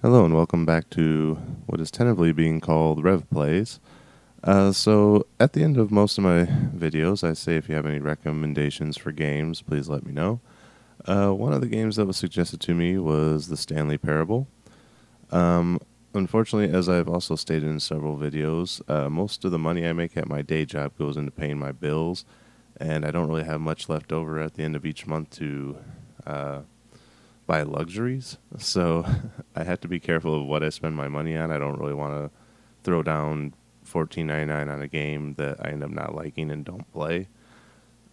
Hello and welcome back to what is tentatively being called Rev Plays. So at the end of most of my videos, I say if you have any recommendations for games, please let me know. One of the games that was suggested to me was the Stanley Parable. Um, Unfortunately, as I've also stated in several videos, most of the money I make at my day job goes into paying my bills, and I don't really have much left over at the end of each month to uh, buy luxuries. So I have to be careful of what I spend my money on. I don't really want to throw down $14.99 on a game that I end up not liking and don't play.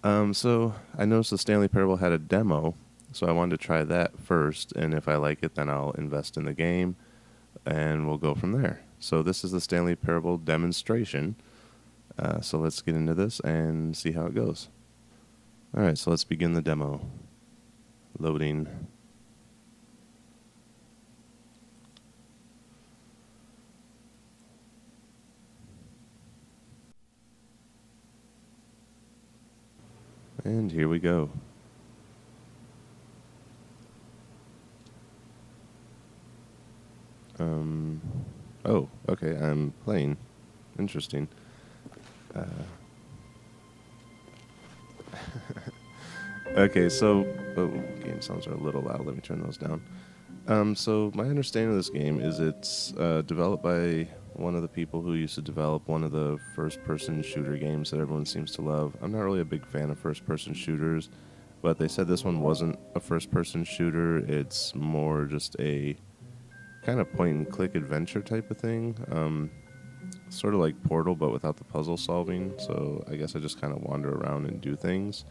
So I noticed the Stanley Parable had a demo, so I wanted to try that first, and if I like it, then I'll invest in the game, and we'll go from there. So this is the Stanley Parable demonstration. So let's get into this and see how it goes. All right, so let's begin the demo. Loading. And here we go. Oh, okay, I'm playing. Interesting. Uh, okay, so game sounds are a little loud. Let me turn those down. So my understanding of this game is it's developed by one of the people who used to develop one of the first-person shooter games that everyone seems to love. I'm not really a big fan of first-person shooters, but they said this one wasn't a first-person shooter. It's more just a kind of point-and-click adventure type of thing. Sort of like Portal, but without the puzzle solving. So I guess I just kind of wander around and do things.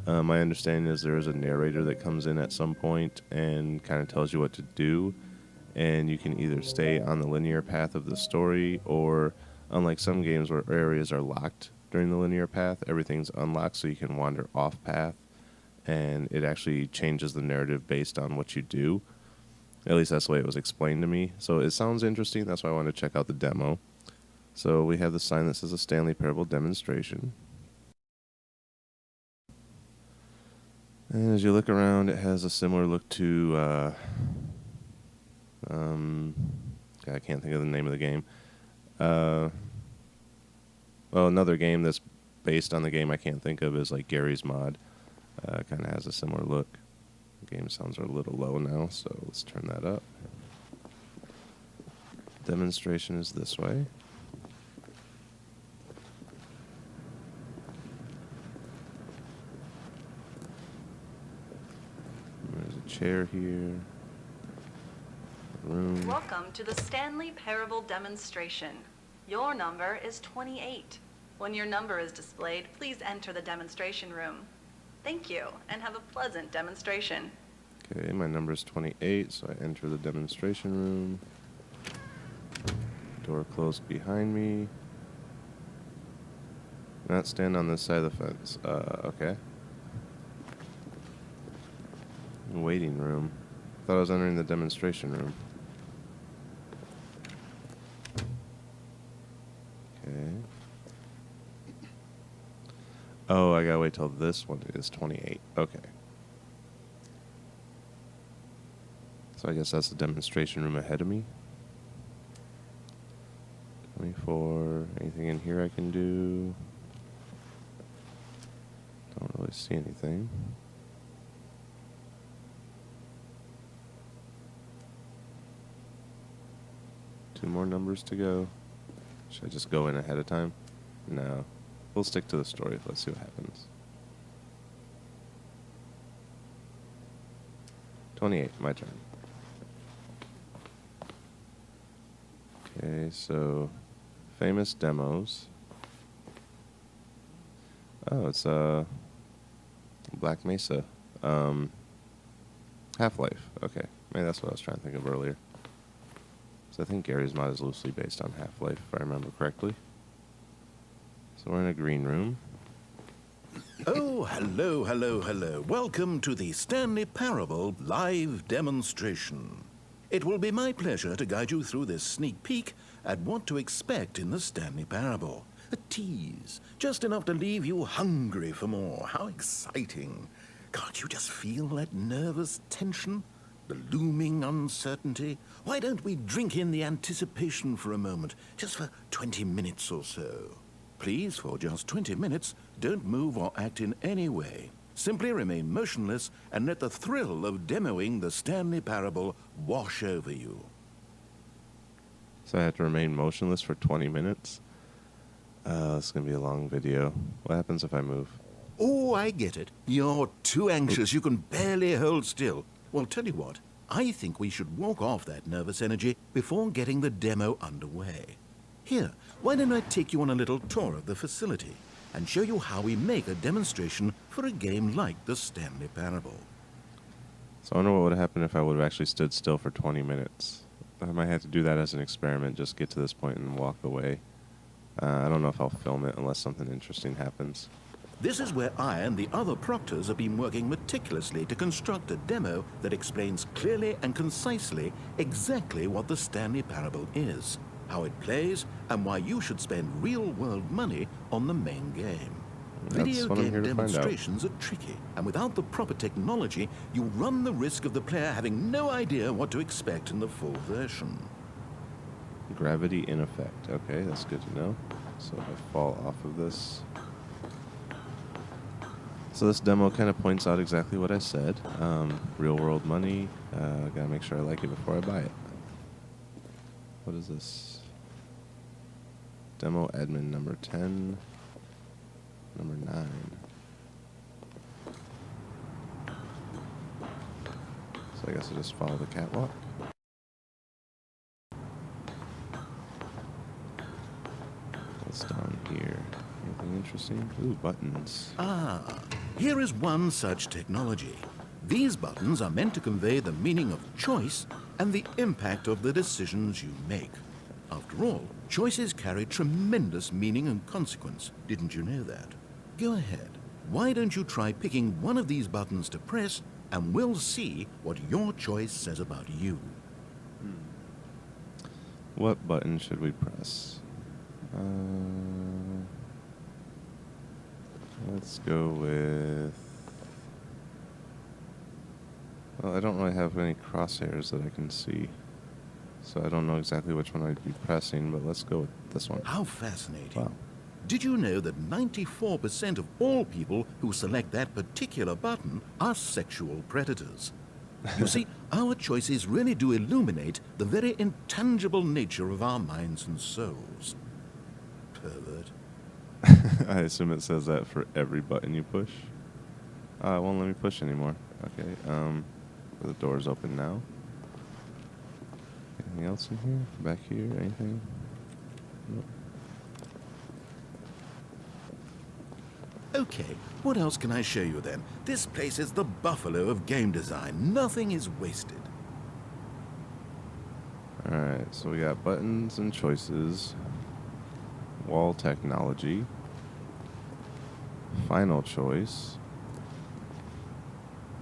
My understanding is there is a narrator that comes in at some point and kind of tells you what to do, and you can either stay on the linear path of the story, or unlike some games where areas are locked during the linear path, everything's unlocked so you can wander off path, and it actually changes the narrative based on what you do. At least that's the way it was explained to me. So it sounds interesting. That's why I wanted to check out the demo. So we have the sign that says a Stanley Parable demonstration. And as you look around, it has a similar look to, I can't think of the name of the game. Well, another game that's based on the game I can't think of is like Gary's Mod. Kind of has a similar look. The game sounds are a little low now, so let's turn that up. Demonstration is this way. There's a chair here. Room. Welcome to the Stanley Parable demonstration. Your number is 28. When your number is displayed, please enter the demonstration room. Thank you, and have a pleasant demonstration. Okay, my number is 28, so I enter the demonstration room. Door closed behind me. Not stand on this side of the fence. Okay. Waiting room. Thought I was entering the demonstration room. Okay. Oh, I gotta wait till this one is 28. Okay. So I guess that's the demonstration room ahead of me. 24. Anything in here I can do? Don't really see anything. Two more numbers to go. Should I just go in ahead of time? No. We'll stick to the story. Let's see what happens. 28, my turn. Okay, so famous demos. Oh, it's Black Mesa. Half-Life. Okay, maybe that's what I was trying to think of earlier. So I think Gary's Mod is loosely based on Half-Life, if I remember correctly. So we're in a green room. Oh, hello, hello, hello. Welcome to the Stanley Parable live demonstration. It will be my pleasure to guide you through this sneak peek at what to expect in the Stanley Parable. A tease, just enough to leave you hungry for more. How exciting. Can't you just feel that nervous tension? The looming uncertainty. Why don't we drink in the anticipation for a moment, just for 20 minutes or so? Please, for just 20 minutes, don't move or act in any way. Simply remain motionless and let the thrill of demoing the Stanley Parable wash over you. So I have to remain motionless for 20 minutes? This is going to be a long video. What happens if I move? Oh, I get it. You're too anxious. You can barely hold still. Well, tell you what. I think we should walk off that nervous energy before getting the demo underway. Here, why don't I take you on a little tour of the facility and show you how we make a demonstration for a game like the Stanley Parable. So I wonder what would happen if I would have actually stood still for 20 minutes. I might have to do that as an experiment, just get to this point and walk away. I don't know if I'll film it unless something interesting happens. This is where I and the other proctors have been working meticulously to construct a demo that explains clearly and concisely exactly what the Stanley Parable is, how it plays, and why you should spend real-world money on the main game. Video game demonstrations are tricky, and without the proper technology, you run the risk of the player having no idea what to expect in the full version. Gravity in effect. Okay, that's good to know. So if I fall off of this... So this demo kind of points out exactly what I said. Real world money. Gotta make sure I like it before I buy it. What is this? Demo admin number 10. Number 9. So I guess I just follow the catwalk. What's down here? Anything interesting? Ooh, buttons. Ah, here is one such technology. These buttons are meant to convey the meaning of choice and the impact of the decisions you make. After all, choices carry tremendous meaning and consequence. Didn't you know that? Go ahead. Why don't you try picking one of these buttons to press, and we'll see what your choice says about you. What button should we press? Let's go with... Well, I don't really have any crosshairs that I can see, so I don't know exactly which one I'd be pressing, but let's go with this one. How fascinating. Wow. Did you know that 94% of all people who select that particular button are sexual predators? You see, our choices really do illuminate the very intangible nature of our minds and souls. Pervert. I assume it says that for every button you push. It won't let me push anymore. Okay, the door's open now. Anything else in here? Back here? Anything? Nope. Okay, what else can I show you then? This place is the buffalo of game design. Nothing is wasted. Alright, so we got buttons and choices. Wall technology. Final choice.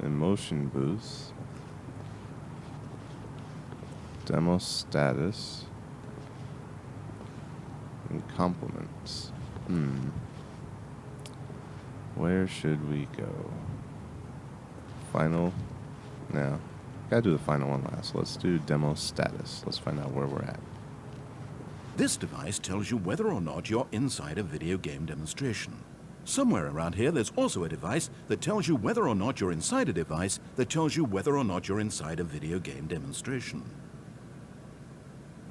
Emotion boost. Demo status. And compliments. Where should we go? Final. No. Gotta do the final one last. Let's do demo status. Let's find out where we're at. This device tells you whether or not you're inside a video game demonstration. Somewhere around here, there's also a device that tells you whether or not you're inside a device that tells you whether or not you're inside a video game demonstration.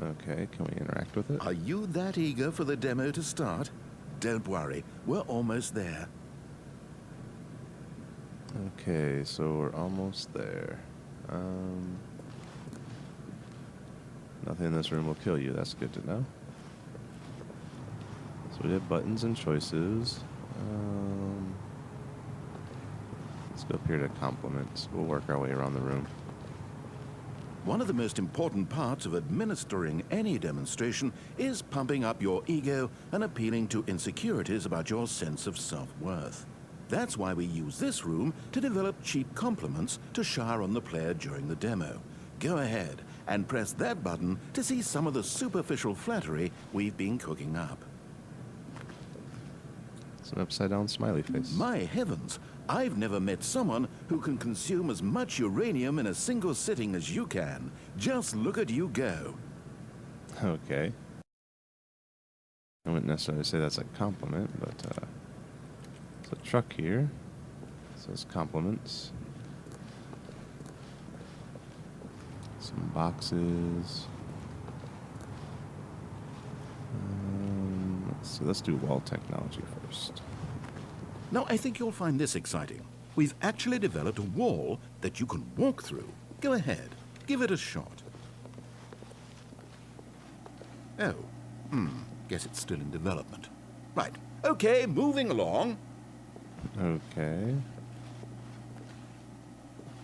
Okay, can we interact with it? Are you that eager for the demo to start? Don't worry, we're almost there. Okay, so we're almost there. Nothing in this room will kill you. That's good to know. So we did buttons and choices. Let's go up here to compliments. We'll work our way around the room. One of the most important parts of administering any demonstration is pumping up your ego and appealing to insecurities about your sense of self-worth. That's why we use this room to develop cheap compliments to shower on the player during the demo. Go ahead and press that button to see some of the superficial flattery we've been cooking up. It's an upside-down smiley face. My heavens, I've never met someone who can consume as much uranium in a single sitting as you can. Just look at you go. Okay. I wouldn't necessarily say that's a compliment, but there's a truck here. It says compliments. Some boxes. Let's do wall technology first. Now, I think you'll find this exciting. We've actually developed a wall that you can walk through. Go ahead, give it a shot. Oh, guess it's still in development. Right, okay, moving along. Okay.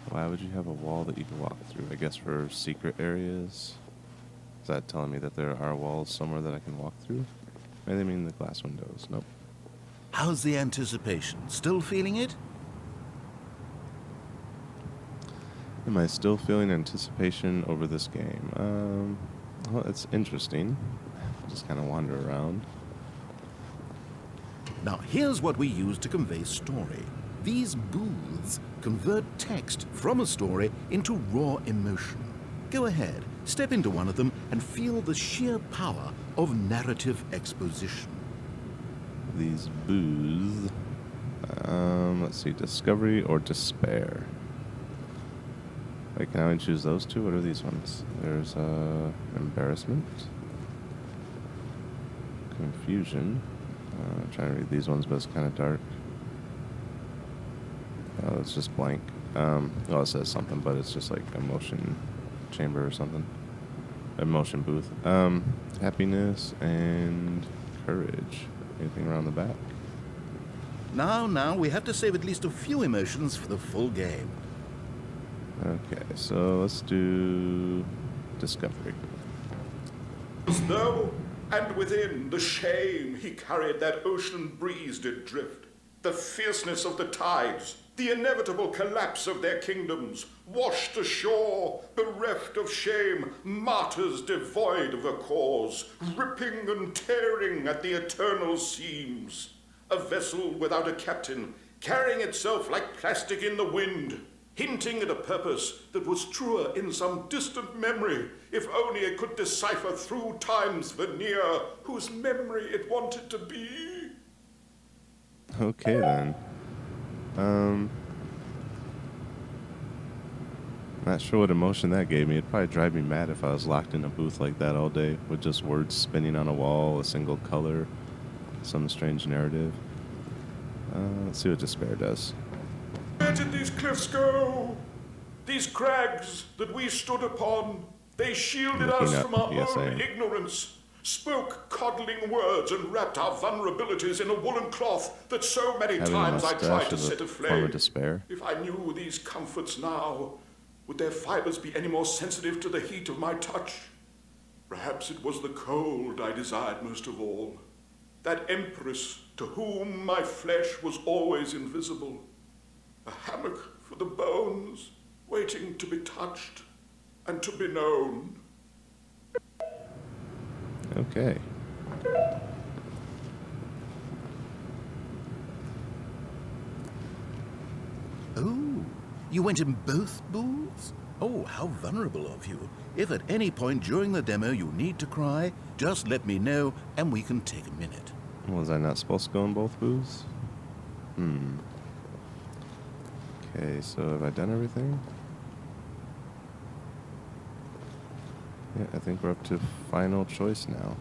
Why would you have a wall that you can walk through? I guess for secret areas? Is that telling me that there are walls somewhere that I can walk through? Maybe they mean the glass windows. Nope. How's the anticipation? Still feeling it? Am I still feeling anticipation over this game? Well, it's interesting. Just kind of wander around. Now, here's what we use to convey story. These booths convert text from a story into raw emotion. Go ahead, step into one of them and feel the sheer power of narrative exposition. These booths. Let's see, discovery or despair. Wait, can I only choose those two? What are these ones? There's embarrassment, confusion. I'm trying to read these ones, but it's kind of dark. Oh, it's just blank. Well, it says something, but it's just like emotion chamber or something. Emotion booth. Happiness and courage. Anything around the back? Now, we have to save at least a few emotions for the full game. Okay, so let's do discovery. As though, and within the shame he carried that ocean breeze did drift, the fierceness of the tides, the inevitable collapse of their kingdoms, washed ashore, bereft of shame, martyrs devoid of a cause, ripping and tearing at the eternal seams. A vessel without a captain, carrying itself like plastic in the wind, hinting at a purpose that was truer in some distant memory, if only it could decipher through time's veneer whose memory it wanted to be. Okay, then. Not sure what emotion that gave me. It'd probably drive me mad if I was locked in a booth like that all day with just words spinning on a wall, a single color, some strange narrative. Let's see what despair does. Where did these cliffs go? These crags that we stood upon, they shielded Looking us up from our PSA. own ignorance, spoke coddling words and wrapped our vulnerabilities in a woolen cloth that so many Having a times I tried mustache to is set a aflame. form of despair. If I knew these comforts now, would their fibers be any more sensitive to the heat of my touch? Perhaps it was the cold I desired most of all. That empress to whom my flesh was always invisible. A hammock for the bones, waiting to be touched and to be known. Okay. Oh, you went in both booths? Oh, how vulnerable of you. If at any point during the demo you need to cry, just let me know and we can take a minute. Was I not supposed to go in both booths? Okay, so have I done everything? Yeah, I think we're up to final choice now.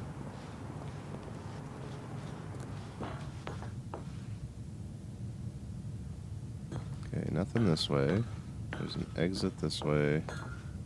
Okay, nothing this way. There's an exit this way.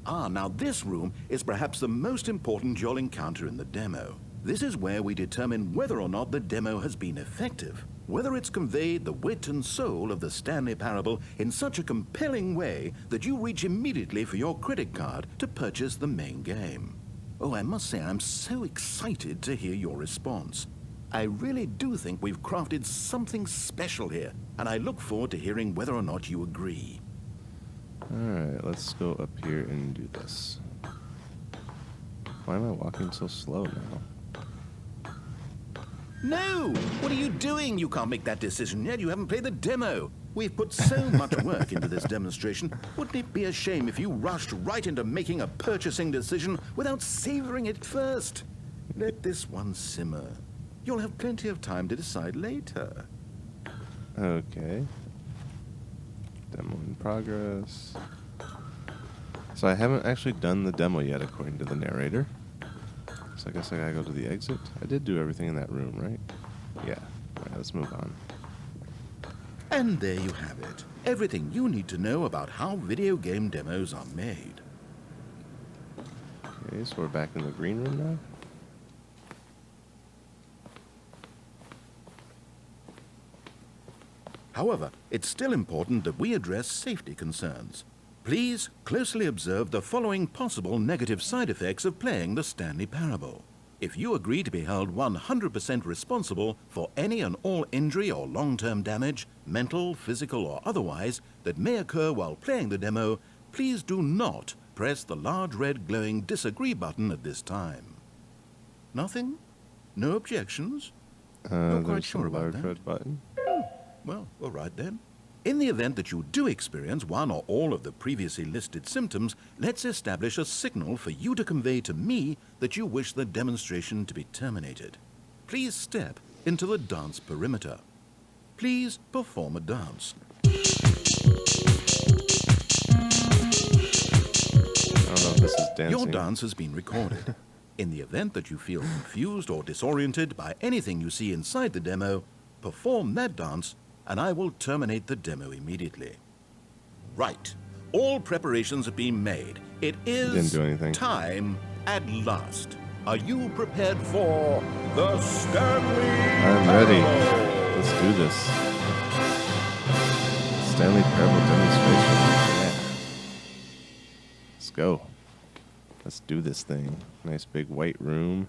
Ah, now this room is perhaps the most important you'll encounter in the demo. This is where we determine whether or not the demo has been effective, whether it's conveyed the wit and soul of the Stanley Parable in such a compelling way that you reach immediately for your credit card to purchase the main game. Oh, I must say I'm so excited to hear your response. I really do think we've crafted something special here, and I look forward to hearing whether or not you agree. Alright, let's go up here and do this. Why am I walking so slow now? No! What are you doing? You can't make that decision yet. You haven't played the demo. We've put so much work into this demonstration. Wouldn't it be a shame if you rushed right into making a purchasing decision without savoring it first? Let this one simmer. You'll have plenty of time to decide later. Okay. Demo in progress. So I haven't actually done the demo yet, according to the narrator. So I guess I gotta go to the exit. I did do everything in that room, right? Yeah. Alright, let's move on. And there you have it. Everything you need to know about how video game demos are made. Okay, so we're back in the green room now. However, it's still important that we address safety concerns. Please closely observe the following possible negative side effects of playing the Stanley Parable. If you agree to be held 100% responsible for any and all injury or long-term damage, mental, physical, or otherwise, that may occur while playing the demo, please do not press the large red glowing disagree button at this time. Nothing? No objections? Not quite There's sure a about large that. red button. Well, all right then. In the event that you do experience one or all of the previously listed symptoms, let's establish a signal for you to convey to me that you wish the demonstration to be terminated. Please step into the dance perimeter. Please perform a dance. I don't know if this is dancing. Your dance has been recorded. In the event that you feel confused or disoriented by anything you see inside the demo, perform that dance and I will terminate the demo immediately. Right. All preparations have been made. It is Didn't do anything. time at last. Are you prepared for the Stanley I'm ready. Parable? Let's do this. Stanley Parable demonstration. Yeah. Let's go. Let's do this thing. Nice big white room.